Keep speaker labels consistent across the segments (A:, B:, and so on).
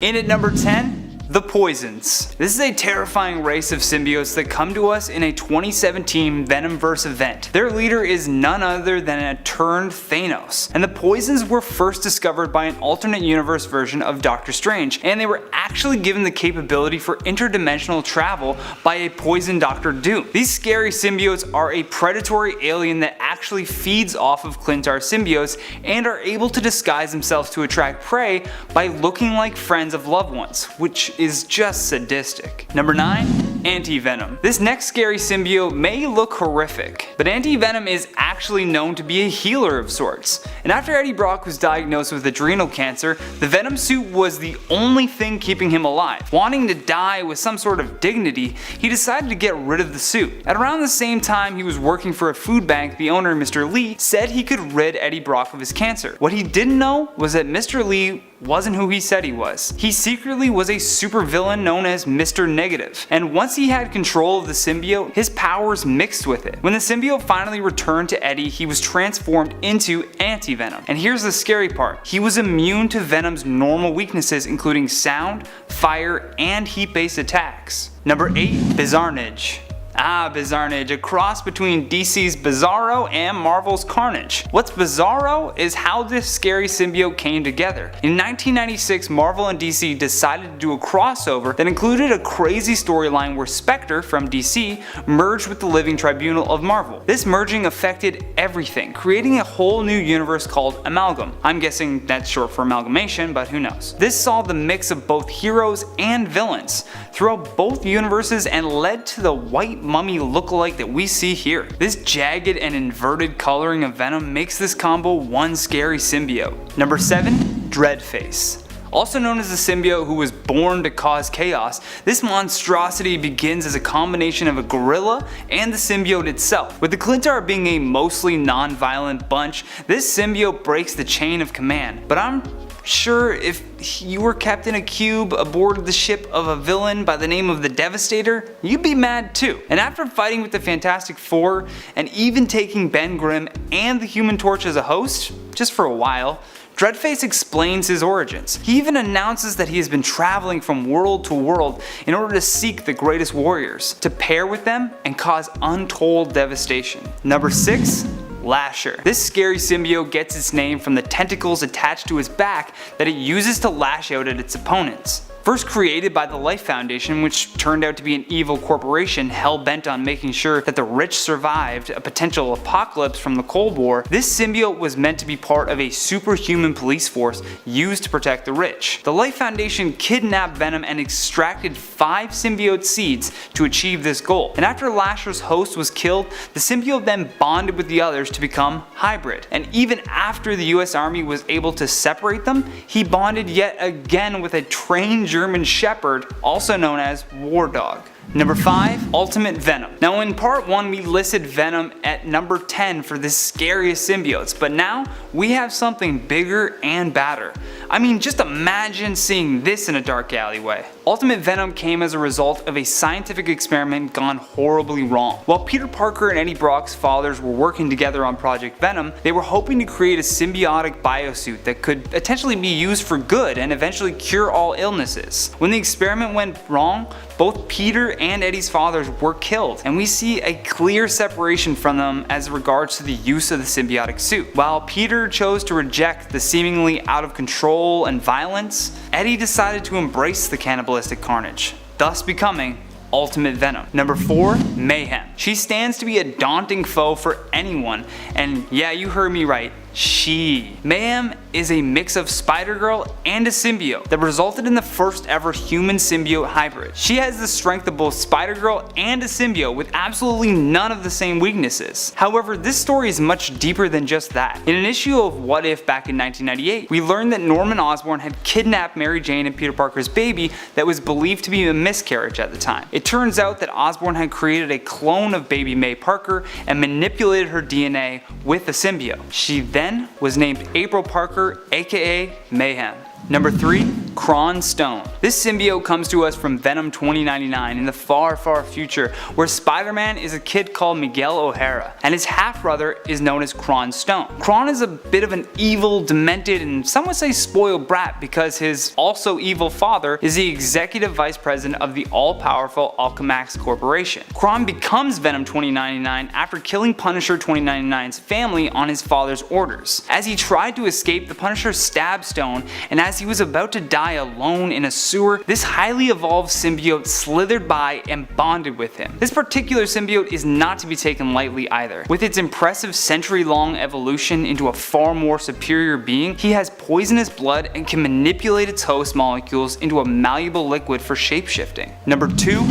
A: In at number 10, the Poisons. This is a terrifying race of symbiotes that come to us in a 2017 Venomverse event. Their leader is none other than a turned Thanos, and the Poisons were first discovered by an alternate universe version of Doctor Strange, and they were actually given the capability for interdimensional travel by a poison Doctor Doom. These scary symbiotes are a predatory alien that actually feeds off of Klyntar symbiotes and are able to disguise themselves to attract prey by looking like friends of loved ones, which is just sadistic. Number 9. Anti-Venom. This next scary symbiote may look horrific, but Anti-Venom is actually known to be a healer of sorts. And after Eddie Brock was diagnosed with adrenal cancer, the Venom suit was the only thing keeping him alive. Wanting to die with some sort of dignity, he decided to get rid of the suit. At around the same time he was working for a food bank, the owner, Mr. Lee, said he could rid Eddie Brock of his cancer. What he didn't know was that Mr. Lee wasn't who he said he was. He secretly was a supervillain known as Mr. Negative, and once he had control of the symbiote, his powers mixed with it. When the symbiote finally returned to Eddie, he was transformed into Anti-Venom. And here's the scary part, he was immune to Venom's normal weaknesses, including sound, fire, and heat-based attacks. Number 8. Bizarnage. Bizarnage, a cross between DC's Bizarro and Marvel's Carnage. What's bizarro is how this scary symbiote came together. In 1996, Marvel and DC decided to do a crossover that included a crazy storyline where Spectre from DC merged with the Living Tribunal of Marvel. This merging affected everything, creating a whole new universe called Amalgam. I'm guessing that's short for amalgamation, but who knows. This saw the mix of both heroes and villains throughout both universes and led to the white mummy lookalike that we see here. This jagged and inverted coloring of Venom makes this combo one scary symbiote. Number 7. Dreadface. Also known as the symbiote who was born to cause chaos, this monstrosity begins as a combination of a gorilla and the symbiote itself. With the Klyntar being a mostly non-violent bunch, this symbiote breaks the chain of command, but I'm sure if you were kept in a cube aboard the ship of a villain by the name of the Devastator, you'd be mad too. And after fighting with the Fantastic Four and even taking Ben Grimm and the Human Torch as a host, just for a while, Dreadface explains his origins. He even announces that he has been traveling from world to world in order to seek the greatest warriors, to pair with them and cause untold devastation. Number 6. Lasher. This scary symbiote gets its name from the tentacles attached to its back that it uses to lash out at its opponents. First created by the Life Foundation, which turned out to be an evil corporation hell-bent on making sure that the rich survived a potential apocalypse from the Cold War, this symbiote was meant to be part of a superhuman police force used to protect the rich. The Life Foundation kidnapped Venom and extracted 5 symbiote seeds to achieve this goal. And after Lasher's host was killed, the symbiote then bonded with the others to become hybrid. And even after the US Army was able to separate them, he bonded yet again with a trained German Shepherd, also known as War Dog. Number 5. Ultimate Venom. Now in part 1 we listed Venom at number 10 for the scariest symbiotes, but now we have something bigger and badder. I mean, just imagine seeing this in a dark alleyway. Ultimate Venom came as a result of a scientific experiment gone horribly wrong. While Peter Parker and Eddie Brock's fathers were working together on Project Venom, they were hoping to create a symbiotic biosuit that could potentially be used for good and eventually cure all illnesses. When the experiment went wrong, both Peter and Eddie's fathers were killed, and we see a clear separation from them as regards to the use of the symbiotic suit. While Peter chose to reject the seemingly out of control and violence, Eddie decided to embrace the cannibalistic carnage, thus becoming Ultimate Venom. Number 4. Mayhem. She stands to be a daunting foe for anyone, and yeah, you heard me right, she. Mayhem is a mix of Spider-Girl and a symbiote that resulted in the first ever human symbiote hybrid. She has the strength of both Spider-Girl and a symbiote with absolutely none of the same weaknesses. However, this story is much deeper than just that. In an issue of What If back in 1998, we learned that Norman Osborn had kidnapped Mary Jane and Peter Parker's baby that was believed to be a miscarriage at the time. It turns out that Osborn had created a clone of baby May Parker and manipulated her DNA with the symbiote. She then was named April Parker, aka Mayhem. Number 3. KRON Stone. This symbiote comes to us from Venom 2099 in the far future, where Spider-Man is a kid called Miguel O'Hara, and his half-brother is known as KRON Stone. KRON is a bit of an evil, demented, and some would say spoiled brat because his also evil father is the executive vice president of the all-powerful Alchemax Corporation. KRON becomes Venom 2099 after killing Punisher 2099's family on his father's orders. As he tried to escape, the Punisher stabbed Stone, and as he was about to die alone in a sewer, this highly evolved symbiote slithered by and bonded with him. This particular symbiote is not to be taken lightly either. With its impressive century-long evolution into a far more superior being, he has poisonous blood and can manipulate its host molecules into a malleable liquid for shapeshifting. Number 2.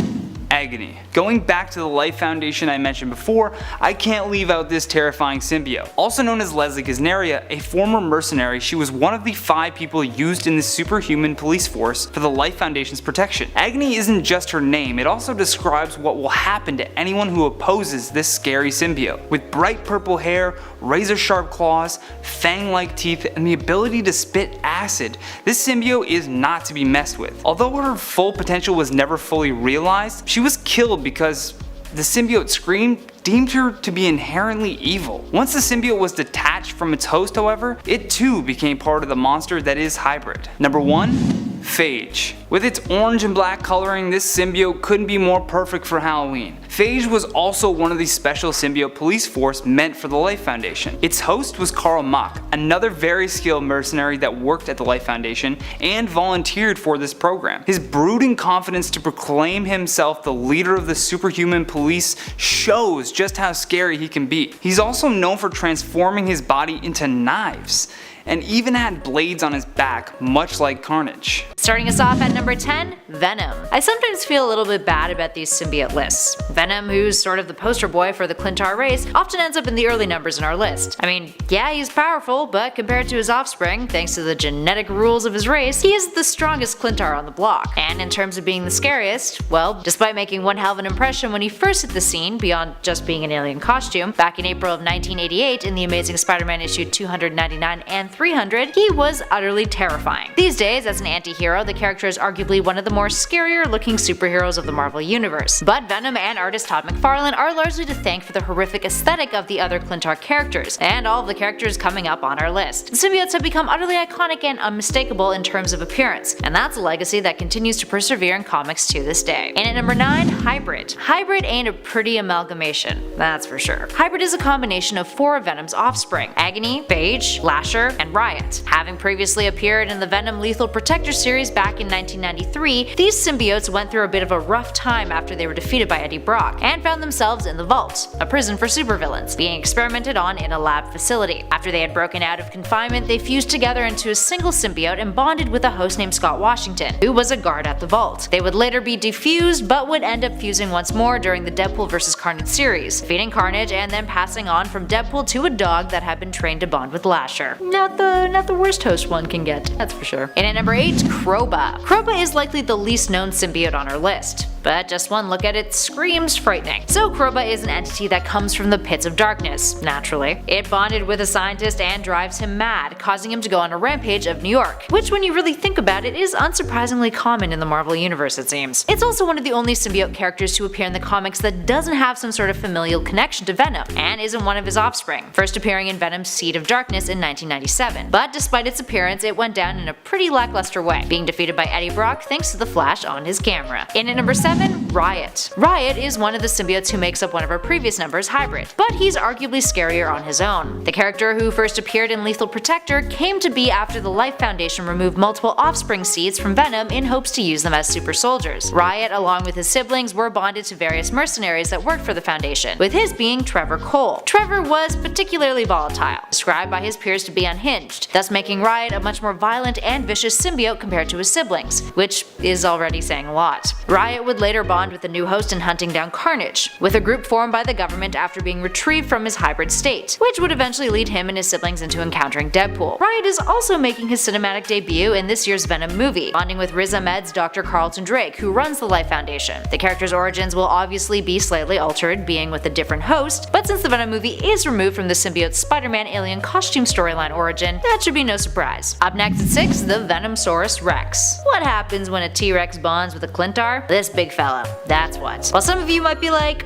A: Agony. Going back to the Life Foundation I mentioned before, I can't leave out this terrifying symbiote. Also known as Leslie Gesnaria, a former mercenary, she was one of the 5 people used in the superhuman police force for the Life Foundation's protection. Agony isn't just her name, it also describes what will happen to anyone who opposes this scary symbiote. With bright purple hair, razor sharp claws, fang-like teeth, and the ability to spit acid, this symbiote is not to be messed with. Although her full potential was never fully realized, she was killed because the symbiote Scream deemed her to be inherently evil. Once the symbiote was detached from its host, however, it too became part of the monster that is Hybrid. Number 1. Phage. With its orange and black coloring, this symbiote couldn't be more perfect for Halloween. Phage was also one of the special symbiote police force meant for the Life Foundation. Its host was Karl Mach, another very skilled mercenary that worked at the Life Foundation and volunteered for this program. His brooding confidence to proclaim himself the leader of the superhuman police shows just how scary he can be. He's also known for transforming his body into knives, and even had blades on his back, much like Carnage.
B: Starting us off at number 10, Venom. I sometimes feel a little bit bad about these symbiote lists. Venom, who's sort of the poster boy for the Klyntar race, often ends up in the early numbers in our list. I mean, yeah, he's powerful, but compared to his offspring, thanks to the genetic rules of his race, he is the strongest Klyntar on the block. And in terms of being the scariest, well, despite making one hell of an impression when he first hit the scene, beyond just being an alien costume, back in April of 1988 in the Amazing Spider-Man issue 299 and 300, he was utterly terrifying. These days, as an anti-hero, the character is arguably one of the more scarier looking superheroes of the Marvel Universe. But Venom and artist Todd McFarlane are largely to thank for the horrific aesthetic of the other Klyntar characters, and all of the characters coming up on our list. The symbiotes have become utterly iconic and unmistakable in terms of appearance, and that's a legacy that continues to persevere in comics to this day. And at number 9, Hybrid. Hybrid ain't a pretty amalgamation, that's for sure. Hybrid is a combination of 4 of Venom's offspring: Agony, Phage, Lasher, and Riot. Having previously appeared in the Venom Lethal Protector series back in 1993, these symbiotes went through a bit of a rough time after they were defeated by Eddie Brock, and found themselves in the Vault, a prison for supervillains, being experimented on in a lab facility. After they had broken out of confinement, they fused together into a single symbiote and bonded with a host named Scott Washington, who was a guard at the Vault. They would later be defused, but would end up fusing once more during the Deadpool vs. Carnage series, defeating Carnage and then passing on from Deadpool to a dog that had been trained to bond with Lasher. Not the worst host one can get, that's for sure. And at number 8, Kroba. Kroba is likely the least known symbiote on our list, but just one look at it screams frightening. So Kroba is an entity that comes from the pits of darkness, naturally. It bonded with a scientist and drives him mad, causing him to go on a rampage of New York, which when you really think about it is unsurprisingly common in the Marvel Universe, it seems. It's also one of the only symbiote characters to appear in the comics that doesn't have some sort of familial connection to Venom, and isn't one of his offspring, first appearing in Venom's Seed of Darkness in 1997. But despite its appearance, it went down in a pretty lackluster way, being defeated by Eddie Brock thanks to the Flash on his camera. In at number 7, Riot. Riot is one of the symbiotes who makes up one of our previous numbers, Hybrid, but he's arguably scarier on his own. The character who first appeared in Lethal Protector came to be after the Life Foundation removed multiple offspring seeds from Venom in hopes to use them as super soldiers. Riot, along with his siblings, were bonded to various mercenaries that worked for the Foundation, with his being Trevor Cole. Trevor was particularly volatile, described by his peers to be unhinged, thus making Riot a much more violent and vicious symbiote compared to his siblings, which is already saying a lot. Riot would later bond with the new host in hunting down Carnage, with a group formed by the government after being retrieved from his hybrid state, which would eventually lead him and his siblings into encountering Deadpool. Riot is also making his cinematic debut in this year's Venom movie, bonding with Riz Ahmed's Dr. Carlton Drake, who runs the Life Foundation. The character's origins will obviously be slightly altered, being with a different host, but since the Venom movie is removed from the symbiote Spider-Man alien costume storyline origin, that should be no surprise. Up next at 6, the Venomsaurus Rex. What happens when a T-Rex bonds with a Klyntar? This big fella. That's what. While some of you might be like,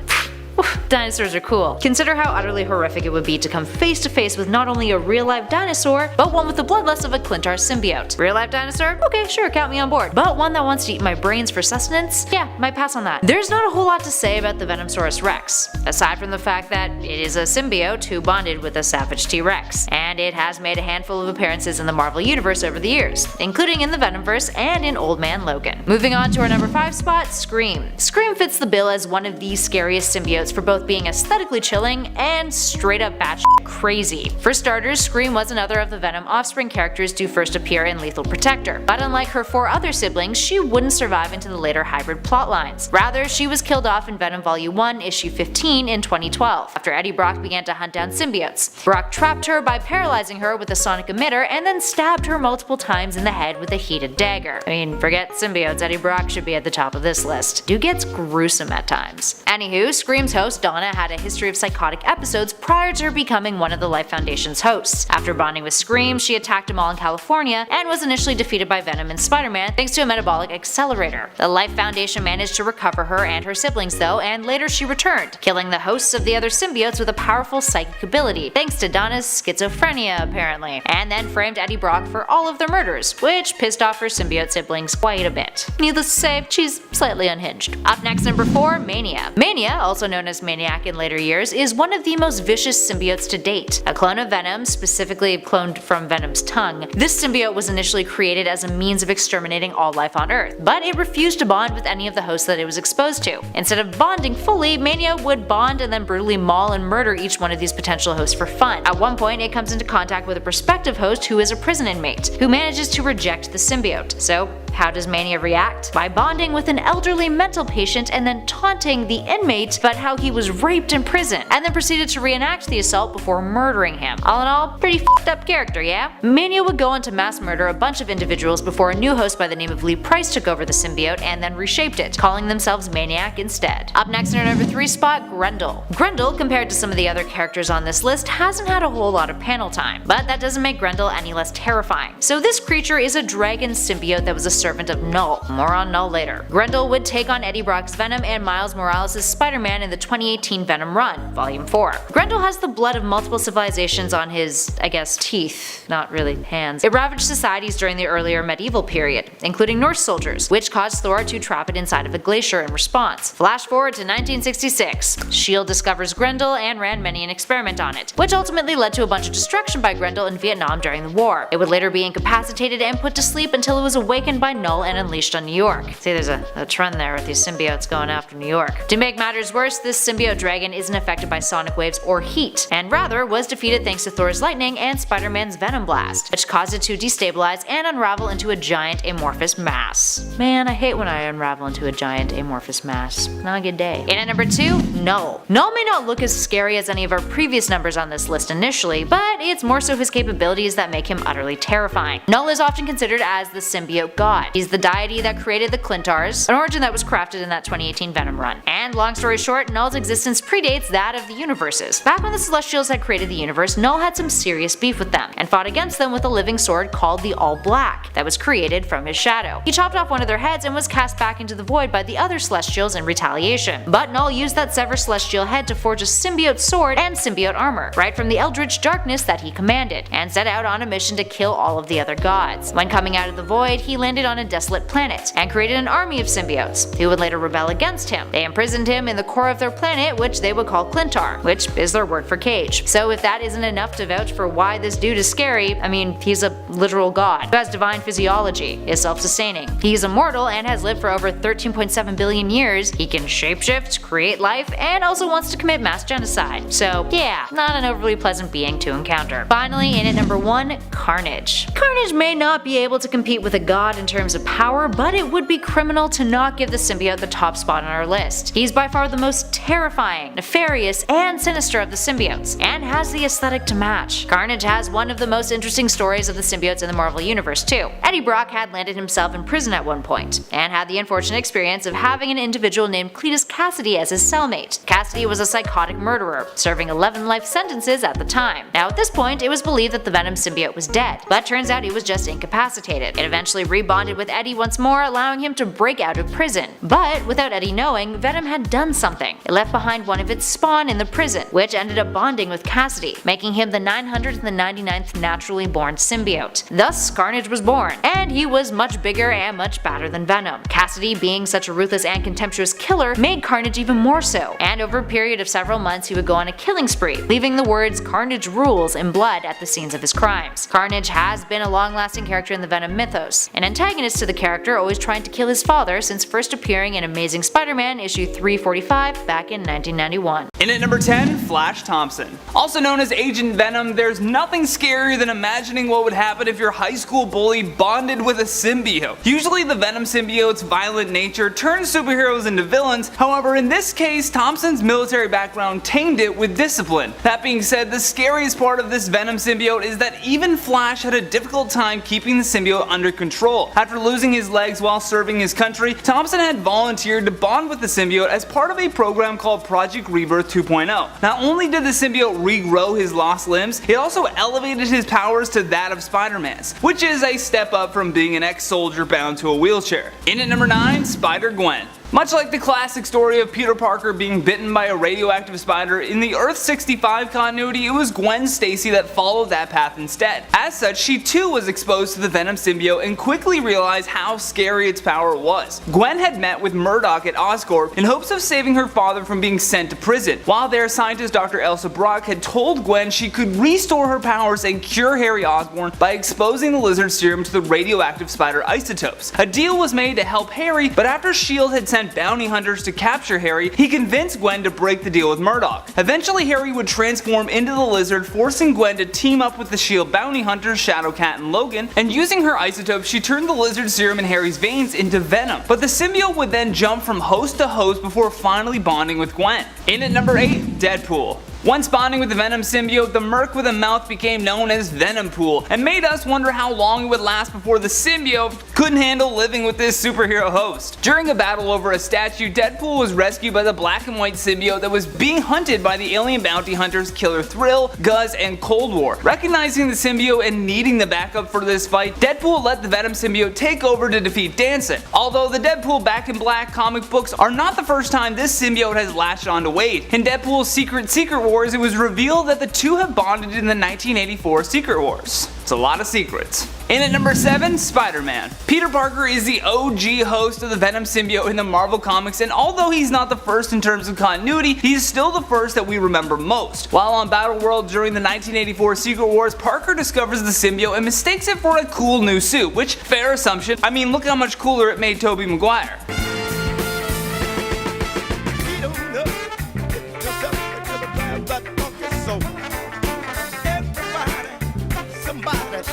B: dinosaurs are cool, consider how utterly horrific it would be to come face to face with not only a real-life dinosaur, but one with the bloodlust of a Klyntar symbiote. Real-life dinosaur? Okay, sure, count me on board. But one that wants to eat my brains for sustenance? Yeah, might pass on that. There's not a whole lot to say about the Venomsaurus Rex, aside from the fact that it is a symbiote who bonded with a savage T-Rex, and it has made a handful of appearances in the Marvel Universe over the years, including in the Venomverse and in Old Man Logan. Moving on to our number 5 spot, Scream. Scream fits the bill as one of the scariest symbiotes for both being aesthetically chilling and straight up batshit crazy. For starters, Scream was another of the Venom offspring characters to first appear in Lethal Protector, but unlike her 4 other siblings, she wouldn't survive into the later hybrid plotlines. Rather, she was killed off in Venom Volume 1, Issue 15 in 2012, after Eddie Brock began to hunt down symbiotes. Brock trapped her by paralyzing her with a sonic emitter and then stabbed her multiple times in the head with a heated dagger. I mean, forget symbiotes, Eddie Brock should be at the top of this list. Dude gets gruesome at times. Anywho, Scream's host Donna had a history of psychotic episodes prior to her becoming one of the Life Foundation's hosts. After bonding with Scream, she attacked them all in California and was initially defeated by Venom and Spider-Man thanks to a metabolic accelerator. The Life Foundation managed to recover her and her siblings though, and later she returned, killing the hosts of the other symbiotes with a powerful psychic ability, thanks to Donna's schizophrenia apparently, and then framed Eddie Brock for all of their murders, which pissed off her symbiote siblings quite a bit. Needless to say, she's slightly unhinged. Up next, number 4, Mania. Mania, also known as Maniac in later years, is one of the most vicious symbiotes to date. A clone of Venom, specifically cloned from Venom's tongue, this symbiote was initially created as a means of exterminating all life on Earth, but it refused to bond with any of the hosts that it was exposed to. Instead of bonding fully, Mania would bond and then brutally maul and murder each one of these potential hosts for fun. At one point, it comes into contact with a prospective host who is a prison inmate, who manages to reject the symbiote. So, how does Mania react? By bonding with an elderly mental patient and then taunting the inmate about how he was raped in prison, and then proceeded to reenact the assault before murdering him. All in all, pretty f***ed up character, yeah? Mania would go on to mass murder a bunch of individuals before a new host by the name of Lee Price took over the symbiote and then reshaped it, calling themselves Maniac instead. Up next in our number 3 spot, Grendel. Grendel, compared to some of the other characters on this list, hasn't had a whole lot of panel time, but that doesn't make Grendel any less terrifying. So this creature is a dragon symbiote that was a servant of Null. More on Null later. Grendel would take on Eddie Brock's Venom and Miles Morales' Spider-Man in the 2018 Venom run, Volume 4. Grendel has the blood of multiple civilizations on his, I guess, teeth, not really hands. It ravaged societies during the earlier medieval period, including Norse soldiers, which caused Thor to trap it inside of a glacier in response. Flash forward to 1966. S.H.I.E.L.D. discovers Grendel and ran many an experiment on it, which ultimately led to a bunch of destruction by Grendel in Vietnam during the war. It would later be incapacitated and put to sleep until it was awakened by Null and unleashed on New York. See, there's a trend there with these symbiotes going after New York. To make matters worse, this symbiote dragon isn't affected by sonic waves or heat, and rather was defeated thanks to Thor's lightning and Spider-Man's Venom blast, which caused it to destabilize and unravel into a giant amorphous mass. Man, I hate when I unravel into a giant amorphous mass. Not a good day. In at number 2, Null. Null may not look as scary as any of our previous numbers on this list initially, but it's more so his capabilities that make him utterly terrifying. Null is often considered as the symbiote god. He's the deity that created the Klyntars, an origin that was crafted in that 2018 Venom run. And long story short, Null's existence predates that of the universes. Back when the Celestials had created the universe, Null had some serious beef with them, and fought against them with a living sword called the All Black, that was created from his shadow. He chopped off one of their heads and was cast back into the void by the other Celestials in retaliation. But Null used that severed Celestial head to forge a symbiote sword and symbiote armor, right from the eldritch darkness that he commanded, and set out on a mission to kill all of the other gods. When coming out of the void, he landed on a desolate planet, and created an army of symbiotes, who would later rebel against him. They imprisoned him in the core of their planet, which they would call Klyntar, which is their word for cage. So if that isn't enough to vouch for why this dude is scary, I mean, he's a literal god, who has divine physiology, is self-sustaining. He's immortal and has lived for over 13.7 billion years, he can shapeshift, create life, and also wants to commit mass genocide. So yeah, not an overly pleasant being to encounter. Finally, in at number 1, Carnage. Carnage may not be able to compete with a god in terms terms of power, but it would be criminal to not give the symbiote the top spot on our list. He's by far the most terrifying, nefarious, and sinister of the symbiotes, and has the aesthetic to match. Carnage has one of the most interesting stories of the symbiotes in the Marvel Universe too. Eddie Brock had landed himself in prison at one point, and had the unfortunate experience of having an individual named Cletus Cassidy as his cellmate. Cassidy was a psychotic murderer, serving 11 life sentences at the time. Now at this point, it was believed that the Venom symbiote was dead, but turns out he was just incapacitated. It eventually rebonded with Eddie once more, allowing him to break out of prison. But without Eddie knowing, Venom had done something. It left behind one of its spawn in the prison, which ended up bonding with Cassidy, making him the 999th naturally born symbiote. Thus, Carnage was born, and he was much bigger and much badder than Venom. Cassidy, being such a ruthless and contemptuous killer, made Carnage even more so, and over a period of several months he would go on a killing spree, leaving the words "Carnage rules" in blood at the scenes of his crimes. Carnage has been a long-lasting character in the Venom mythos, an antagonist to the character always trying to kill his father since first appearing in Amazing Spider-Man issue 345 back in 1991.
A: In at number 10, Flash Thompson. Also known as Agent Venom, there's nothing scarier than imagining what would happen if your high school bully bonded with a symbiote. Usually the Venom symbiote's violent nature turns superheroes into villains, however in this case Thompson's military background tamed it with discipline. That being said, the scariest part of this Venom symbiote is that even Flash had a difficult time keeping the symbiote under control. After losing his legs while serving his country, Thompson had volunteered to bond with the symbiote as part of a program called Project Rebirth 2.0. Not only did the symbiote regrow his lost limbs, it also elevated his powers to that of Spider-Man's, which is a step up from being an ex-soldier bound to a wheelchair. In at number 9, Spider-Gwen. Much like the classic story of Peter Parker being bitten by a radioactive spider, in the Earth 65 continuity it was Gwen Stacy that followed that path instead. As such, she too was exposed to the Venom symbiote and quickly realized how scary its power was. Gwen had met with Murdock at Oscorp in hopes of saving her father from being sent to prison. While there, scientist Dr. Elsa Brock had told Gwen she could restore her powers and cure Harry Osborn by exposing the lizard serum to the radioactive spider isotopes. A deal was made to help Harry, but after S.H.I.E.L.D. had sent bounty hunters to capture Harry, he convinced Gwen to break the deal with Murdock. Eventually Harry would transform into the lizard, forcing Gwen to team up with the S.H.I.E.L.D. bounty hunters Shadowcat and Logan, and using her isotopes she turned the lizard serum in Harry's veins into Venom. But the symbiote would then jump from host to host before finally bonding with Gwen. In at number 8, Deadpool. Once bonding with the Venom symbiote, the merc with a mouth became known as Venompool, and made us wonder how long it would last before the symbiote couldn't handle living with this superhero host. During a battle over a statue, Deadpool was rescued by the black and white symbiote that was being hunted by the alien bounty hunters Killer Thrill, Guz, and Cold War. Recognizing the symbiote and needing the backup for this fight, Deadpool let the Venom symbiote take over to defeat Danson. Although the Deadpool Back in Black comic books are not the first time this symbiote has latched onto Wade. In Deadpool's Secret Wars, it was revealed that the two have bonded in the 1984 Secret Wars. It's a lot of secrets. In at number 7, Spider-Man. Peter Parker is the OG host of the Venom symbiote in the Marvel Comics, and although he's not the first in terms of continuity, he's still the first that we remember most. While on Battleworld during the 1984 Secret Wars, Parker discovers the symbiote and mistakes it for a cool new suit, which, fair assumption, I mean look how much cooler it made Tobey Maguire.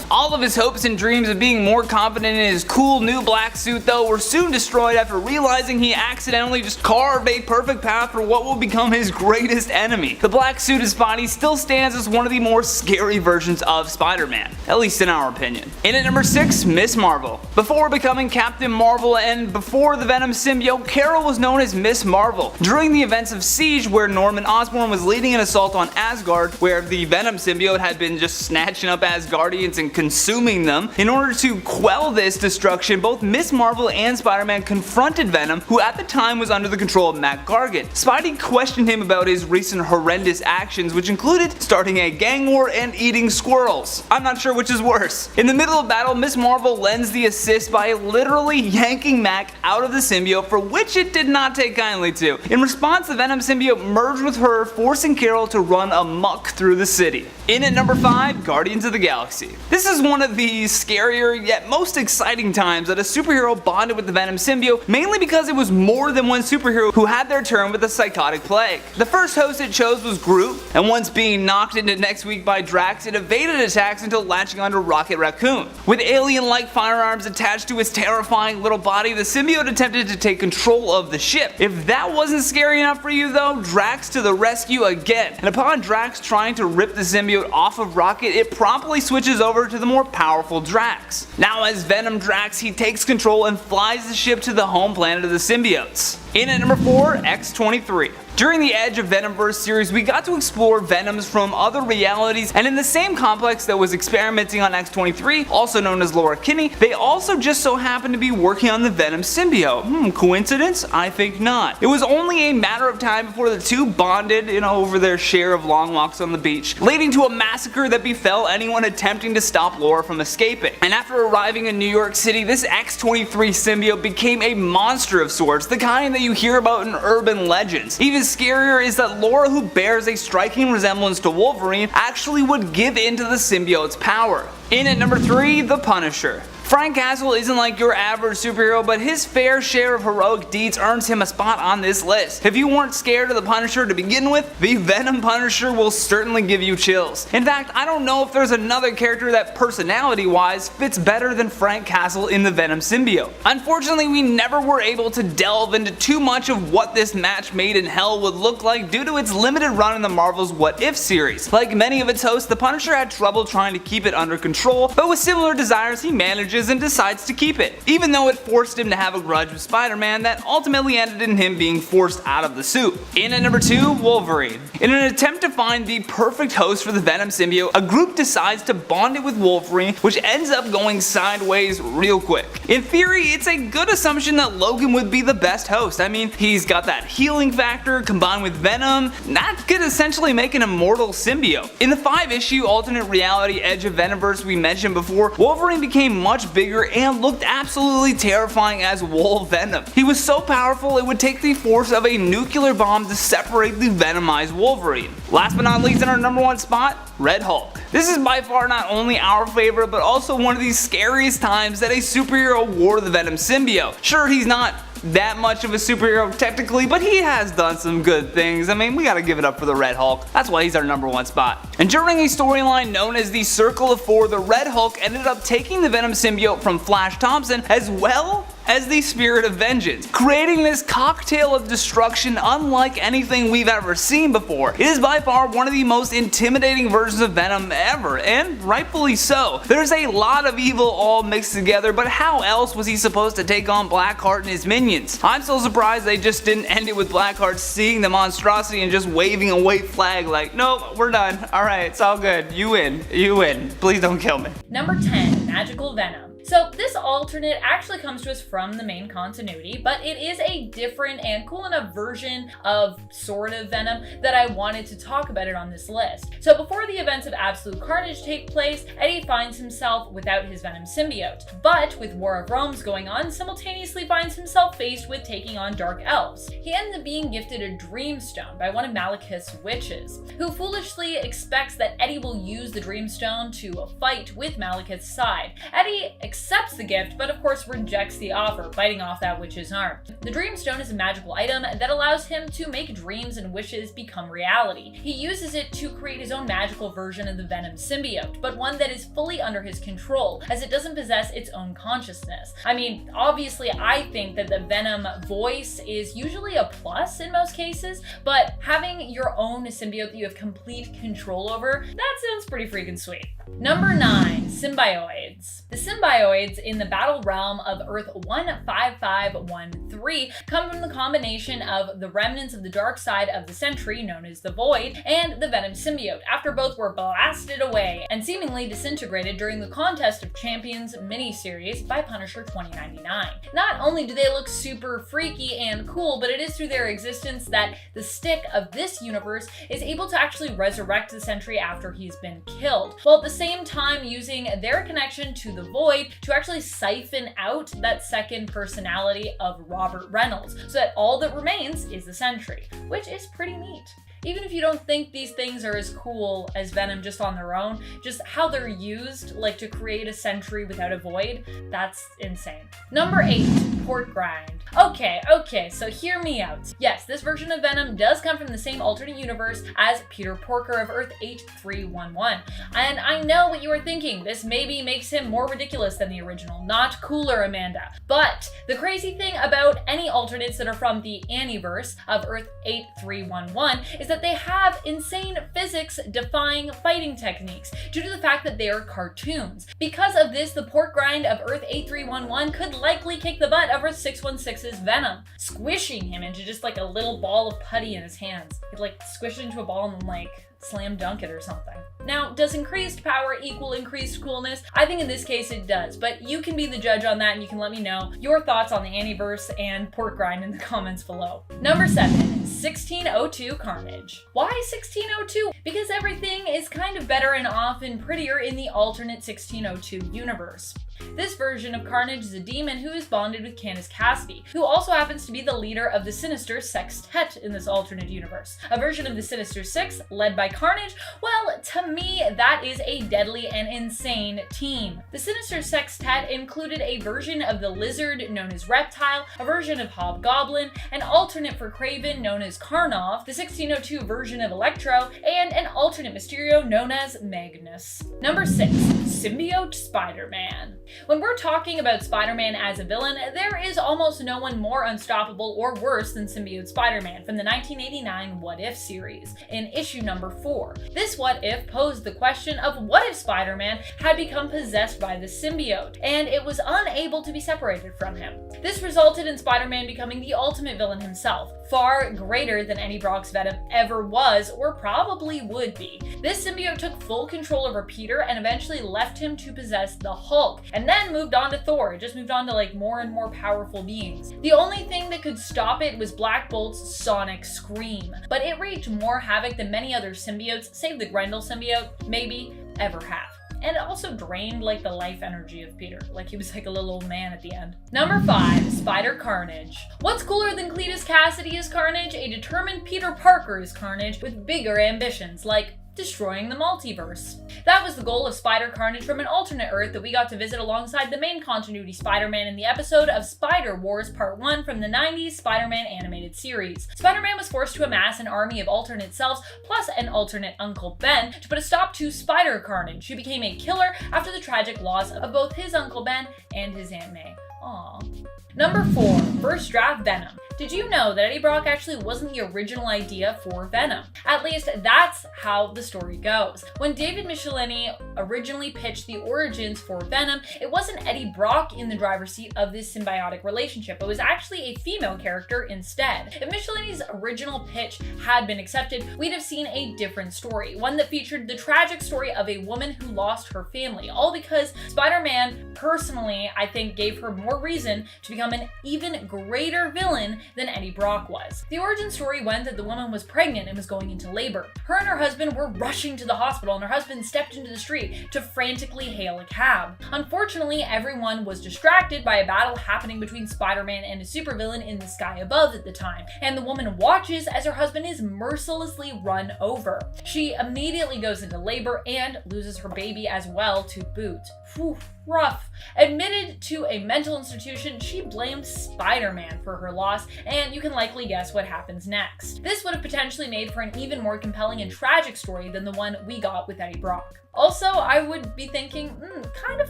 A: All of his hopes and dreams of being more confident in his cool new black suit though were soon destroyed after realizing he accidentally just carved a perfect path for what will become his greatest enemy. The black suit as Spidey still stands as one of the more scary versions of Spider-Man, at least in our opinion. In at number 6, Miss Marvel. Before becoming Captain Marvel and before the Venom symbiote, Carol was known as Miss Marvel. During the events of Siege, where Norman Osborn was leading an assault on Asgard, where the Venom symbiote had been just snatching up Asgardians and consuming them. In order to quell this destruction, both Miss Marvel and Spider-Man confronted Venom, who at the time was under the control of Mac Gargan. Spidey questioned him about his recent horrendous actions, which included starting a gang war and eating squirrels. I'm not sure which is worse. In the middle of battle, Miss Marvel lends the assist by literally yanking Mac out of the symbiote, for which it did not take kindly to. In response, the Venom symbiote merged with her, forcing Carol to run amok through the city. In at number 5, Guardians of the Galaxy. This is one of the scarier yet most exciting times that a superhero bonded with the Venom symbiote, mainly because it was more than one superhero who had their turn with the psychotic plague. The first host it chose was Groot, and once being knocked into next week by Drax, it evaded attacks until latching onto Rocket Raccoon. With alien-like firearms attached to its terrifying little body, the symbiote attempted to take control of the ship. If that wasn't scary enough for you though, Drax to the rescue again, and upon Drax trying to rip the symbiote off of Rocket, it promptly switches over to the more powerful Drax. Now as Venom Drax, he takes control and flies the ship to the home planet of the symbiotes. In at number 4, X-23. During the Edge of Venomverse series, we got to explore Venoms from other realities, and in the same complex that was experimenting on X-23, also known as Laura Kinney, they also just so happened to be working on the Venom symbiote. Coincidence? I think not. It was only a matter of time before the two bonded, over their share of long walks on the beach, leading to a massacre that befell anyone attempting to stop Laura from escaping. And after arriving in New York City, this X-23 symbiote became a monster of sorts, the kind that you hear about in urban legends. Even scarier is that Laura, who bears a striking resemblance to Wolverine, actually would give in to the symbiote's power. In at number 3, the Punisher. Frank Castle isn't like your average superhero, but his fair share of heroic deeds earns him a spot on this list. If you weren't scared of the Punisher to begin with, the Venom Punisher will certainly give you chills. In fact, I don't know if there's another character that personality-wise fits better than Frank Castle in the Venom symbiote. Unfortunately, we never were able to delve into too much of what this match made in hell would look like due to its limited run in the Marvel's What If series. Like many of its hosts, the Punisher had trouble trying to keep it under control, but with similar desires he manages and decides to keep it, even though it forced him to have a grudge with Spider-Man that ultimately ended in him being forced out of the suit. In at number 2, Wolverine. In an attempt to find the perfect host for the Venom symbiote, a group decides to bond it with Wolverine, which ends up going sideways real quick. In theory, it's a good assumption that Logan would be the best host. I mean, he's got that healing factor combined with Venom. That could essentially make an immortal symbiote. In the 5-issue alternate reality Edge of Venomverse we mentioned before, Wolverine became much bigger and looked absolutely terrifying as Venom. He was so powerful it would take the force of a nuclear bomb to separate the Venomized Wolverine. Last but not least, in our number 1 spot, Red Hulk. This is by far not only our favorite, but also one of the scariest times that a superhero wore the Venom symbiote. Sure, he's not that much of a superhero technically, but he has done some good things. I mean, we gotta give it up for the Red Hulk. That's why he's our number 1 spot. And during a storyline known as the Circle of 4, the Red Hulk ended up taking the Venom symbiote from Flash Thompson as well as the Spirit of Vengeance, creating this cocktail of destruction unlike anything we've ever seen before. It is by far one of the most intimidating versions of Venom ever, and rightfully so. There's a lot of evil all mixed together, but how else was he supposed to take on Blackheart and his minions? I'm so surprised they just didn't end it with Blackheart seeing the monstrosity and just waving a white flag like, nope, we're done. Alright, it's all good. You win. You win. Please don't kill me.
C: Number 10, Magical Venom. So this alternate actually comes to us from the main continuity, but it is a different and cool enough version of sort of Venom that I wanted to talk about it on this list. So before the events of Absolute Carnage take place, Eddie finds himself without his Venom symbiote, but with War of Realms going on, simultaneously finds himself faced with taking on Dark Elves. He ends up being gifted a Dreamstone by one of Malekith's witches, who foolishly expects that Eddie will use the Dreamstone to fight with Malekith's side. Eddie accepts the gift, but of course rejects the offer, biting off that witch's arm. The Dreamstone is a magical item that allows him to make dreams and wishes become reality. He uses it to create his own magical version of the Venom symbiote, but one that is fully under his control, as it doesn't possess its own consciousness. I mean, obviously I think that the Venom voice is usually a plus in most cases, but having your own symbiote that you have complete control over, that sounds pretty freaking sweet. Number 9, Symbiotes. The Symbiotes in the battle realm of Earth 15513 come from the combination of the remnants of the dark side of the Sentry, known as the Void, and the Venom symbiote, after both were blasted away and seemingly disintegrated during the Contest of Champions miniseries by Punisher 2099. Not only do they look super freaky and cool, but it is through their existence that the stick of this universe is able to actually resurrect the Sentry after he's been killed, while at the same time using their connection to the Void to actually siphon out that second personality of Robert Reynolds, so that all that remains is the Sentry, which is pretty neat. Even if you don't think these things are as cool as Venom just on their own, just how they're used, like to create a sentry without a void, that's insane. Number 8, Port Grind. Okay, so hear me out. Yes, this version of Venom does come from the same alternate universe as Peter Porker of Earth 8311. And I know what you are thinking, this maybe makes him more ridiculous than the original, not cooler, Amanda. But the crazy thing about any alternates that are from the Anniverse of Earth 8311 is that they have insane physics-defying fighting techniques due to the fact that they are cartoons. Because of this, the Port Grind of Earth 8311 could likely kick the butt of Earth 616's Venom, squishing him into just like a little ball of putty in his hands. He'd like squish it into a ball and then like slam dunk it or something. Now, does increased power equal increased coolness? I think in this case it does, but you can be the judge on that and you can let me know your thoughts on the Anniverse and Port Grind in the comments below. Number 7, 1602 Carnage. Why 1602? Because everything is kind of better and often prettier in the alternate 1602 universe. This version of Carnage is a demon who is bonded with Candace Cassidy, who also happens to be the leader of the Sinister Sextet in this alternate universe. A version of the Sinister Six led by Carnage? Well, to me, that is a deadly and insane team. The Sinister Sextet included a version of the Lizard known as Reptile, a version of Hobgoblin, an alternate for Kraven known as Karnov, the 1602 version of Electro, and an alternate Mysterio known as Magnus. Number 6, Symbiote Spider-Man. When we're talking about Spider-Man as a villain, there is almost no one more unstoppable or worse than Symbiote Spider-Man from the 1989 What If series, in issue number 4. This What If posed the question of what if Spider-Man had become possessed by the symbiote, and it was unable to be separated from him. This resulted in Spider-Man becoming the ultimate villain himself, far greater than Eddie Brock's Venom ever was or probably would be. This symbiote took full control over Peter and eventually left him to possess the Hulk, and then moved on to Thor. It just moved on to like more and more powerful beings. The only thing that could stop it was Black Bolt's sonic scream, but it wreaked more havoc than many other symbiotes, save the Grendel symbiote, maybe, ever have. And it also drained like the life energy of Peter, like he was like a little old man at the end. Number 5, Spider Carnage. What's cooler than Cletus Cassidy as Carnage? A determined Peter Parker as Carnage with bigger ambitions, like destroying the multiverse. That was the goal of Spider Carnage from an alternate Earth that we got to visit alongside the main continuity Spider-Man in the episode of Spider Wars Part 1 from the 90s Spider-Man animated series. Spider-Man was forced to amass an army of alternate selves plus an alternate Uncle Ben to put a stop to Spider Carnage, who became a killer after the tragic loss of both his Uncle Ben and his Aunt May. Aww. Number 4, First Draft Venom. Did you know that Eddie Brock actually wasn't the original idea for Venom? At least that's how the story goes. When David Michelinie originally pitched the origins for Venom, it wasn't Eddie Brock in the driver's seat of this symbiotic relationship. It was actually a female character instead. If Michelinie's original pitch had been accepted, we'd have seen a different story, one that featured the tragic story of a woman who lost her family, all because Spider-Man, personally, I think gave her more reason to become an even greater villain than Eddie Brock was. The origin story went that the woman was pregnant and was going into labor. Her and her husband were rushing to the hospital, and her husband stepped into the street to frantically hail a cab. Unfortunately, everyone was distracted by a battle happening between Spider-Man and a supervillain in the sky above at the time, and the woman watches as her husband is mercilessly run over. She immediately goes into labor and loses her baby as well to boot. Whew, rough. Admitted to a mental institution, she blamed Spider-Man for her loss, and you can likely guess what happens next. This would have potentially made for an even more compelling and tragic story than the one we got with Eddie Brock. Also, I would be thinking, kind of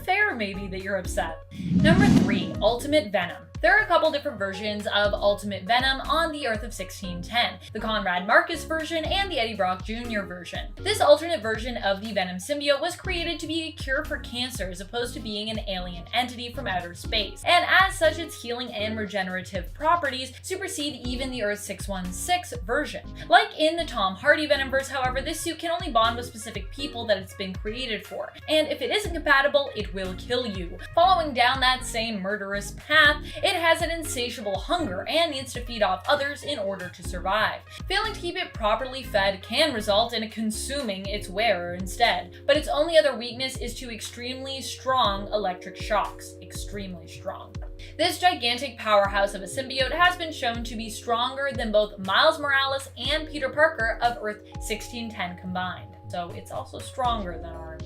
C: fair maybe that you're upset. Number 3, Ultimate Venom. There are a couple different versions of Ultimate Venom on the Earth of 1610, the Conrad Marcus version and the Eddie Brock Jr. version. This alternate version of the Venom symbiote was created to be a cure for cancer as opposed to being an alien entity from outer space, and as such its healing and regenerative properties supersede even the Earth 616 version. Like in the Tom Hardy Venomverse, however, this suit can only bond with specific people that it's been created for, and if it isn't compatible, it will kill you. Following down that same murderous path, it has an insatiable hunger and needs to feed off others in order to survive. Failing to keep it properly fed can result in it consuming its wearer instead, but its only other weakness is to extremely strong electric shocks. Extremely strong. This gigantic powerhouse of a symbiote has been shown to be stronger than both Miles Morales and Peter Parker of Earth 1610 combined. So it's also stronger than our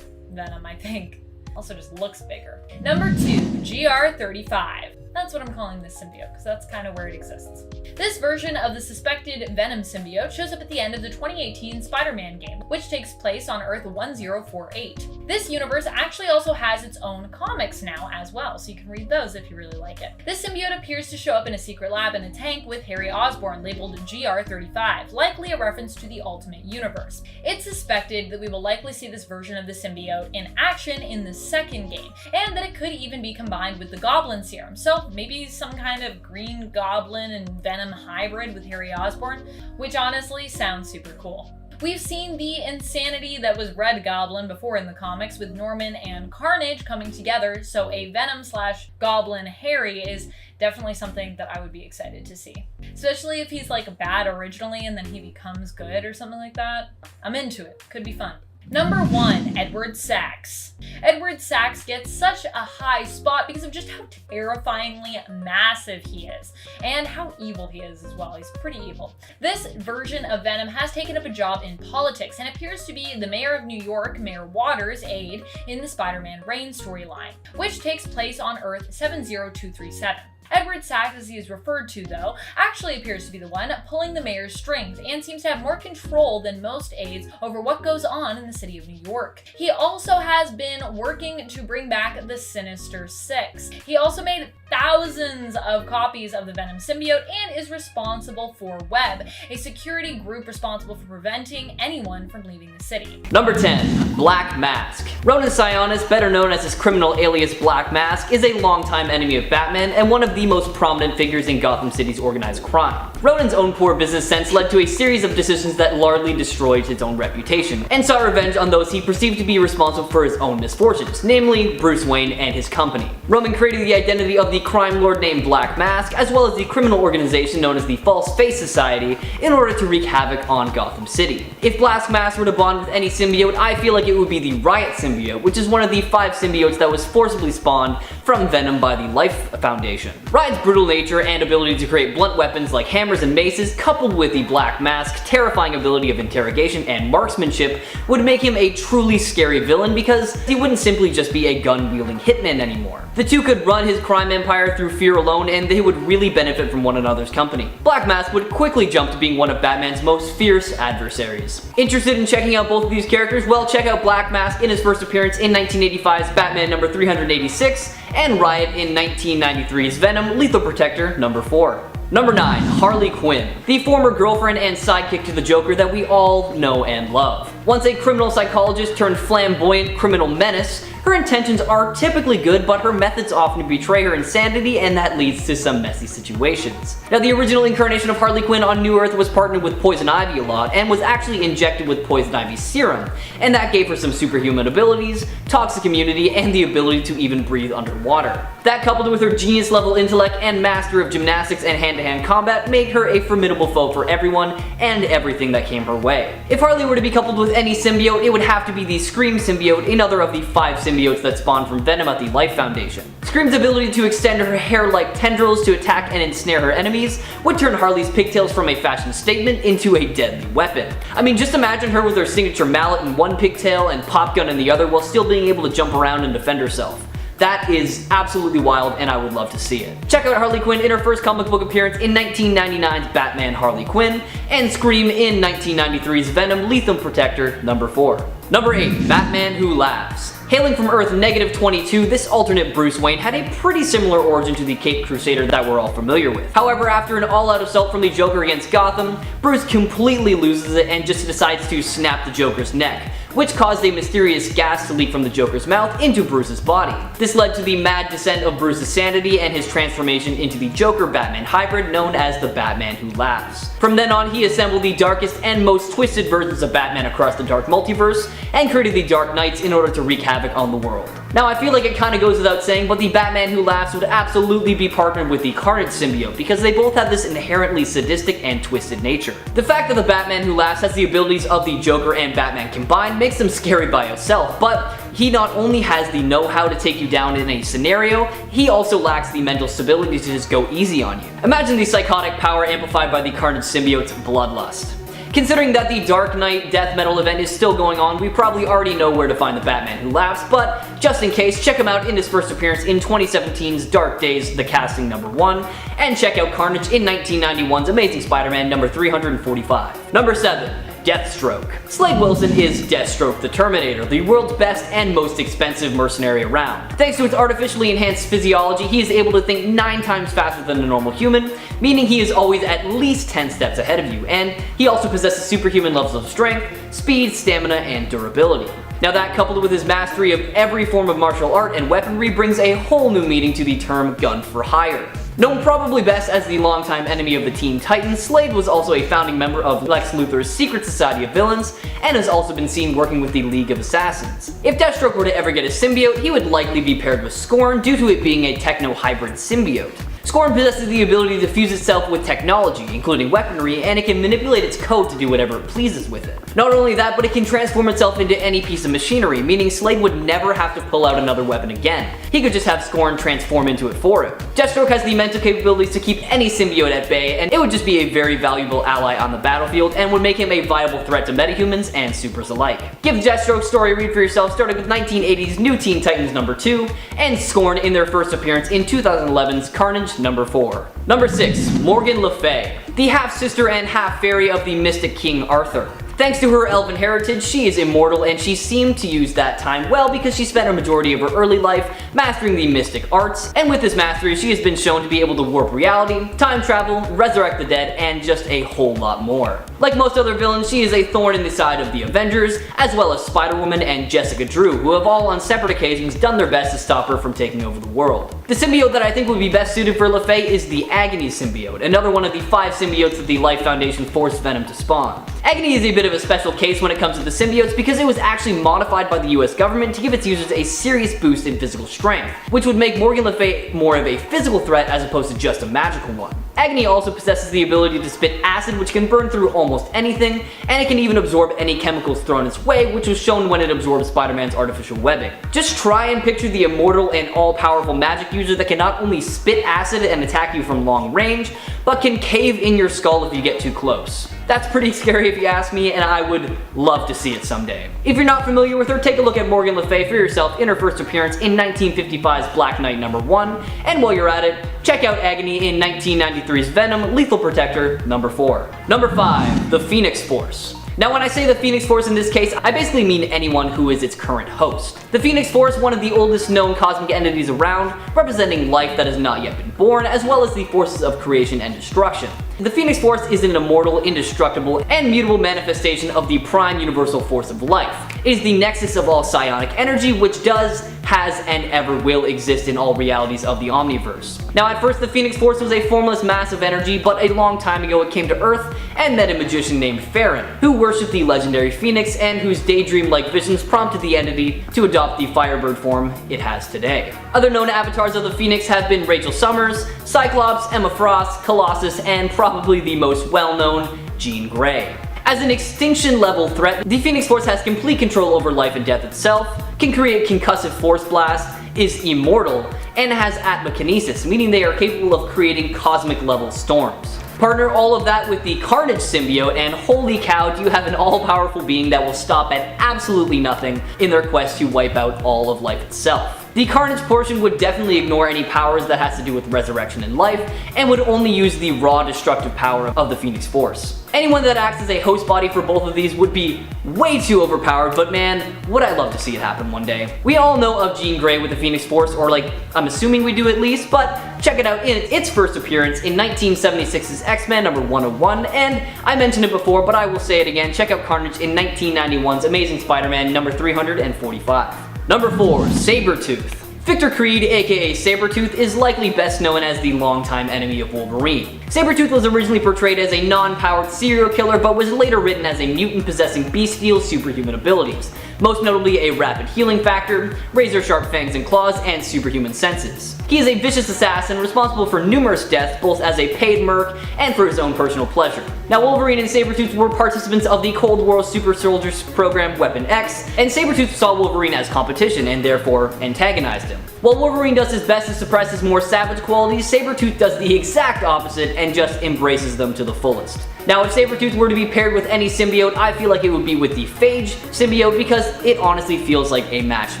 C: Venom, I think. Also just looks bigger. Number 2, GR35. That's what I'm calling this symbiote, because that's kind of where it exists. This version of the suspected Venom symbiote shows up at the end of the 2018 Spider-Man game, which takes place on Earth 1048. This universe actually also has its own comics now as well, so you can read those if you really like it. This symbiote appears to show up in a secret lab in a tank with Harry Osborn labeled GR35, likely a reference to the Ultimate Universe. It's suspected that we will likely see this version of the symbiote in action in the second game, and that it could even be combined with the Goblin Serum, so maybe some kind of Green Goblin and Venom hybrid with Harry Osborn, which honestly sounds super cool. We've seen the insanity that was Red Goblin before in the comics with Norman and Carnage coming together, so a Venom/Goblin Harry is definitely something that I would be excited to see. Especially if he's like bad originally and then he becomes good or something like that. I'm into it. Could be fun. Number 1, Edward Sachs. Edward Sachs gets such a high spot because of just how terrifyingly massive he is, and how evil he is as well. He's pretty evil. This version of Venom has taken up a job in politics and appears to be the mayor of New York, Mayor Waters' aide in the Spider-Man Reign storyline, which takes place on Earth 70237. Edward Sachs, as he is referred to though, actually appears to be the one pulling the mayor's strings and seems to have more control than most aides over what goes on in the city of New York. He also has been working to bring back the Sinister Six. He also made thousands of copies of the Venom symbiote and is responsible for Web, a security group responsible for preventing anyone from leaving the city.
D: Number 10, Black Mask. Ronan Sionis, better known as his criminal alias Black Mask, is a longtime enemy of Batman and one of the most prominent figures in Gotham City's organized crime. Ronan's own poor business sense led to a series of decisions that largely destroyed his own reputation, and sought revenge on those he perceived to be responsible for his own misfortunes, namely Bruce Wayne and his company. Ronan created the identity of the crime lord named Black Mask, as well as the criminal organization known as the False Face Society, in order to wreak havoc on Gotham City. If Black Mask were to bond with any symbiote, I feel like it would be the Riot symbiote, which is one of the 5 symbiotes that was forcibly spawned from Venom by the Life Foundation. Riot's brutal nature and ability to create blunt weapons like hammers and maces, coupled with the Black Mask's terrifying ability of interrogation and marksmanship, would make him a truly scary villain because he wouldn't simply just be a gun-wielding hitman anymore. The two could run his crime empire through fear alone, and they would really benefit from one another's company. Black Mask would quickly jump to being one of Batman's most fierce adversaries. Interested in checking out both of these characters? Well, check out Black Mask in his first appearance in 1985's Batman number 386, and Riot in 1993's Venom Lethal Protector number 4. Number 9, Harley Quinn, the former girlfriend and sidekick to the Joker that we all know and love. Once a criminal psychologist turned flamboyant criminal menace, her intentions are typically good, but her methods often betray her insanity, and that leads to some messy situations. Now, the original incarnation of Harley Quinn on New Earth was partnered with Poison Ivy a lot, and was actually injected with Poison Ivy's serum, and that gave her some superhuman abilities, toxic immunity, and the ability to even breathe underwater. That, coupled with her genius level intellect and master of gymnastics and hand-to-hand combat, made her a formidable foe for everyone and everything that came her way. If Harley were to be coupled with any symbiote, it would have to be the Scream symbiote, another of the 5 symbiotes that spawned from Venom at the Life Foundation. Scream's ability to extend her hair-like tendrils to attack and ensnare her enemies would turn Harley's pigtails from a fashion statement into a deadly weapon. I mean, just imagine her with her signature mallet in one pigtail and pop gun in the other while still being able to jump around and defend herself. That is absolutely wild, and I would love to see it. Check out Harley Quinn in her first comic book appearance in 1999's Batman Harley Quinn, and Scream in 1993's Venom Lethal Protector number 4. Number 8, Batman Who Laughs. Hailing from Earth -22, this alternate Bruce Wayne had a pretty similar origin to the Caped Crusader that we're all familiar with. However, after an all-out assault from the Joker against Gotham, Bruce completely loses it and just decides to snap the Joker's neck, which caused a mysterious gas to leak from the Joker's mouth into Bruce's body. This led to the mad descent of Bruce's sanity and his transformation into the Joker-Batman hybrid known as the Batman Who Laughs. From then on, he assembled the darkest and most twisted versions of Batman across the dark multiverse, and created the Dark Knights in order to wreak havoc on the world. Now, I feel like it kinda goes without saying, but the Batman Who Laughs would absolutely be partnered with the Carnage symbiote, because they both have this inherently sadistic and twisted nature. The fact that the Batman Who Laughs has the abilities of the Joker and Batman combined makes them scary by itself, but he not only has the know-how to take you down in a scenario, he also lacks the mental stability to just go easy on you. Imagine the psychotic power amplified by the Carnage symbiote's bloodlust. Considering that the Dark Knight death metal event is still going on, we probably already know where to find the Batman Who Laughs, but just in case, check him out in his first appearance in 2017's Dark Days, The Casting #1, and check out Carnage in 1991's Amazing Spider-Man number 345. Number 7. Deathstroke. Slade Wilson is Deathstroke the Terminator, the world's best and most expensive mercenary around. Thanks to its artificially enhanced physiology, he is able to think 9 times faster than a normal human, meaning he is always at least 10 steps ahead of you, and he also possesses superhuman levels of strength, speed, stamina, and durability. Now that, coupled with his mastery of every form of martial art and weaponry, brings a whole new meaning to the term gun for hire. Known probably best as the longtime enemy of the Teen Titans, Slade was also a founding member of Lex Luthor's Secret Society of Villains, and has also been seen working with the League of Assassins. If Deathstroke were to ever get a symbiote, he would likely be paired with Scorn due to it being a techno-hybrid symbiote. Scorn possesses the ability to fuse itself with technology, including weaponry, and it can manipulate its code to do whatever it pleases with it. Not only that, but it can transform itself into any piece of machinery, meaning Slade would never have to pull out another weapon again. He could just have Scorn transform into it for him. Deathstroke has the mental capabilities to keep any symbiote at bay, and it would just be a very valuable ally on the battlefield, and would make him a viable threat to metahumans and supers alike. Give Deathstroke's story a read for yourself, starting with 1980's New Teen Titans #2, and Scorn in their first appearance in 2011's Carnage #4. Number 6. Morgan Le Fay, the half-sister and half-fairy of the Mystic King Arthur. Thanks to her elven heritage, she is immortal, and she seemed to use that time well because she spent a majority of her early life mastering the mystic arts, and with this mastery she has been shown to be able to warp reality, time travel, resurrect the dead, and just a whole lot more. Like most other villains, she is a thorn in the side of the Avengers, as well as Spider-Woman and Jessica Drew, who have all on separate occasions done their best to stop her from taking over the world. The symbiote that I think would be best suited for Le Fay is the Agony symbiote, another one of the 5 symbiotes that the Life Foundation forced Venom to spawn. Agony is a bit of a special case when it comes to the symbiotes because it was actually modified by the US government to give its users a serious boost in physical strength, which would make Morgan Le Fay more of a physical threat as opposed to just a magical one. Agony also possesses the ability to spit acid, which can burn through almost anything, and it can even absorb any chemicals thrown its way, which was shown when it absorbed Spider-Man's artificial webbing. Just try and picture the immortal and all-powerful magic user that can not only spit acid and attack you from long range, but can cave in your skull if you get too close. That's pretty scary if you ask me, and I would love to see it someday. If you're not familiar with her, take a look at Morgan Le Fay for yourself in her first appearance in 1955's Black Knight #1, and while you're at it, check out Agony in 1993's Venom Lethal Protector #4. Number 5. The Phoenix Force. Now when I say the Phoenix Force in this case, I basically mean anyone who is its current host. The Phoenix Force, one of the oldest known cosmic entities around, representing life that has not yet been born, as well as the forces of creation and destruction. The Phoenix Force is an immortal, indestructible, and mutable manifestation of the prime universal force of life. It is the nexus of all psionic energy, which does, has, and ever will exist in all realities of the Omniverse. Now at first the Phoenix Force was a formless mass of energy, but a long time ago it came to Earth and met a magician named Farron, who worshipped the legendary Phoenix and whose daydream-like visions prompted the entity to adopt the Firebird form it has today. Other known avatars of the Phoenix have been Rachel Summers, Cyclops, Emma Frost, Colossus, and probably the most well-known, Jean Grey. As an extinction-level threat, the Phoenix Force has complete control over life and death itself, can create concussive force blasts, is immortal, and has atmakinesis, meaning they are capable of creating cosmic-level storms. Partner all of that with the Carnage symbiote, and holy cow, do you have an all-powerful being that will stop at absolutely nothing in their quest to wipe out all of life itself. The Carnage portion would definitely ignore any powers that has to do with resurrection and life, and would only use the raw destructive power of the Phoenix Force. Anyone that acts as a host body for both of these would be way too overpowered, but man, would I love to see it happen one day. We all know of Jean Grey with the Phoenix Force, or like, I'm assuming we do at least, but check it out in its first appearance in 1976's X-Men #101, and I mentioned it before, but I will say it again, check out Carnage in 1991's Amazing Spider-Man #345. Number 4. Sabretooth. Victor Creed, aka Sabretooth, is likely best known as the longtime enemy of Wolverine. Sabretooth was originally portrayed as a non-powered serial killer, but was later written as a mutant possessing bestial superhuman abilities, most notably a rapid healing factor, razor-sharp fangs and claws, and superhuman senses. He is a vicious assassin responsible for numerous deaths both as a paid merc and for his own personal pleasure. Now Wolverine and Sabretooth were participants of the Cold War Super Soldiers program Weapon X, and Sabretooth saw Wolverine as competition and therefore antagonized him. While Wolverine does his best to suppress his more savage qualities, Sabretooth does the exact opposite and just embraces them to the fullest. Now if Sabretooth were to be paired with any symbiote, I feel like it would be with the Phage symbiote because it honestly feels like a match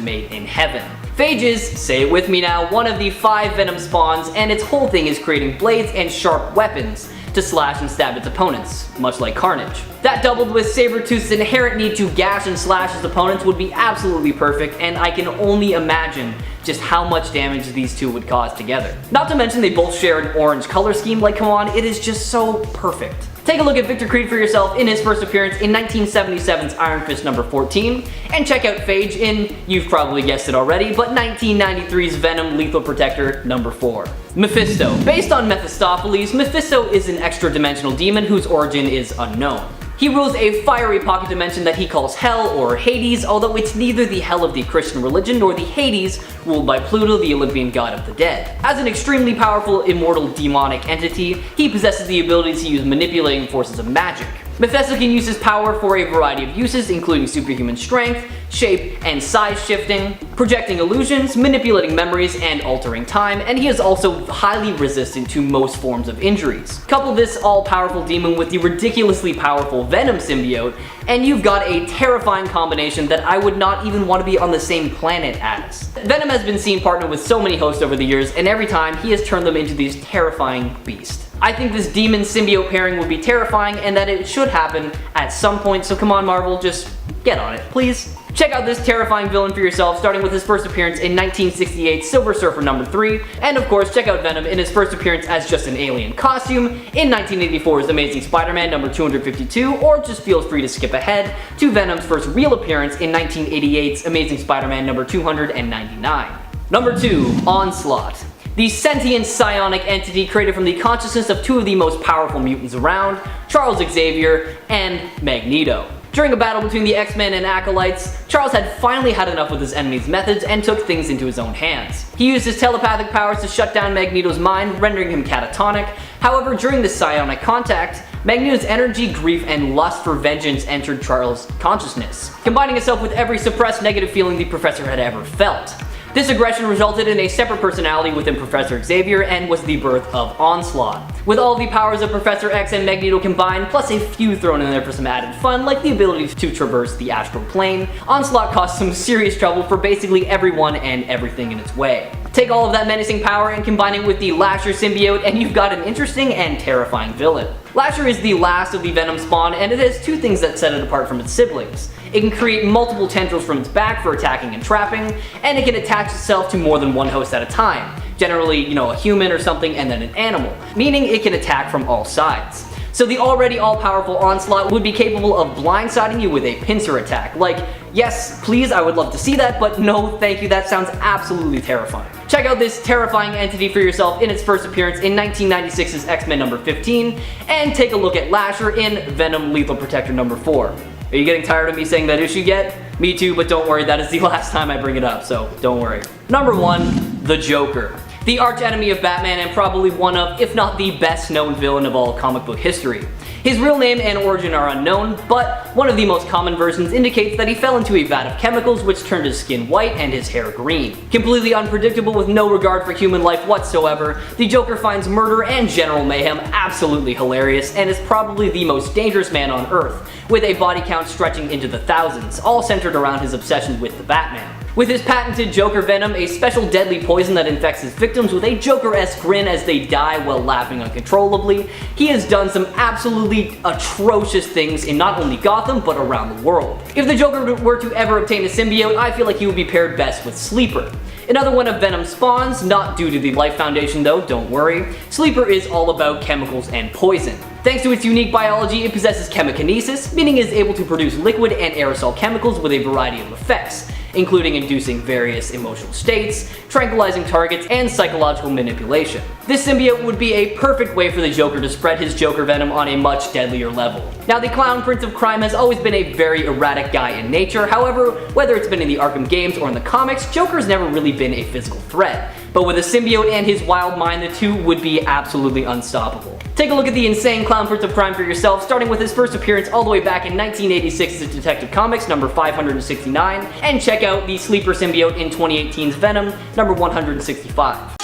D: made in heaven. Phage is, say it with me now, one of the 5 Venom spawns, and its whole thing is creating blades and sharp weapons to slash and stab its opponents, much like Carnage. That doubled with Sabretooth's inherent need to gash and slash his opponents would be absolutely perfect, and I can only imagine just how much damage these two would cause together. Not to mention they both share an orange color scheme, like come on, it is just so perfect. Take a look at Victor Creed for yourself in his first appearance in 1977's Iron Fist number 14, and check out Phage in, you've probably guessed it already, but 1993's Venom Lethal Protector number 4. Mephisto. Based on Mephistopheles, Mephisto is an extra-dimensional demon whose origin is unknown. He rules a fiery pocket dimension that he calls Hell or Hades, although it's neither the Hell of the Christian religion nor the Hades ruled by Pluto, the Olympian god of the dead. As an extremely powerful, immortal, demonic entity, he possesses the ability to use manipulating forces of magic. Mephisto can use his power for a variety of uses, including superhuman strength, shape and size shifting, projecting illusions, manipulating memories, and altering time, and he is also highly resistant to most forms of injuries. Couple this all-powerful demon with the ridiculously powerful Venom symbiote, and you've got a terrifying combination that I would not even want to be on the same planet as. Venom has been seen partnered with so many hosts over the years, and every time he has turned them into these terrifying beasts. I think this demon symbiote pairing would be terrifying and that it should happen at some point, so come on Marvel, just get on it, please. Check out this terrifying villain for yourself, starting with his first appearance in 1968's Silver Surfer number 3, and of course check out Venom in his first appearance as just an alien costume in 1984's Amazing Spider-Man number 252, or just feel free to skip ahead to Venom's first real appearance in 1988's Amazing Spider-Man number 299. Number 2. Onslaught. The sentient psionic entity created from the consciousness of 2 of the most powerful mutants around, Charles Xavier and Magneto. During a battle between the X-Men and Acolytes, Charles had finally had enough with his enemy's methods and took things into his own hands. He used his telepathic powers to shut down Magneto's mind, rendering him catatonic. However, during this psionic contact, Magneto's energy, grief, and lust for vengeance entered Charles' consciousness, combining itself with every suppressed negative feeling the Professor had ever felt. This aggression resulted in a separate personality within Professor Xavier and was the birth of Onslaught. With all the powers of Professor X and Magneto combined, plus a few thrown in there for some added fun, like the ability to traverse the astral plane, Onslaught caused some serious trouble for basically everyone and everything in its way. Take all of that menacing power and combine it with the LASHER symbiote and you've got an interesting and terrifying villain. LASHER is the last of the Venom spawn, and it has 2 things that set it apart from its siblings. It can create multiple tendrils from its back for attacking and trapping, and it can attach itself to more than one host at a time. Generally, a human or something and then an animal, meaning it can attack from all sides. So the already all-powerful Onslaught would be capable of blindsiding you with a pincer attack. Like, yes, please, I would love to see that, but no thank you, that sounds absolutely terrifying. Check out this terrifying entity for yourself in its first appearance in 1996's X-Men number 15, and take a look at LASHER in Venom Lethal Protector number 4. Are you getting tired of me saying that issue yet? Me too, but don't worry, that is the last time I bring it up, so don't worry. Number 1. The Joker. The arch enemy of Batman and probably one of, if not the best known villain of all comic book history. His real name and origin are unknown, but one of the most common versions indicates that he fell into a vat of chemicals which turned his skin white and his hair green. Completely unpredictable with no regard for human life whatsoever, the Joker finds murder and general mayhem absolutely hilarious and is probably the most dangerous man on Earth, with a body count stretching into the thousands, all centered around his obsession with the Batman. With his patented Joker Venom, a special deadly poison that infects his victims with a Joker-esque grin as they die while laughing uncontrollably, he has done some absolutely atrocious things in not only Gotham, but around the world. If the Joker were to ever obtain a symbiote, I feel like he would be paired best with Sleeper. Another one of Venom's spawns, not due to the Life Foundation though, don't worry. Sleeper is all about chemicals and poison. Thanks to its unique biology, it possesses chemokinesis, meaning it is able to produce liquid and aerosol chemicals with a variety of effects, including inducing various emotional states, tranquilizing targets, and psychological manipulation. This symbiote would be a perfect way for the Joker to spread his Joker venom on a much deadlier level. Now, the Clown Prince of Crime has always been a very erratic guy in nature. However, whether it's been in the Arkham games or in the comics, Joker's never really been a physical threat. But with a symbiote and his wild mind, the two would be absolutely unstoppable. Take a look at the insane Clown Prince of Crime for yourself, starting with his first appearance all the way back in 1986's Detective Comics number 569, and check out the sleeper symbiote in 2018's Venom number 165.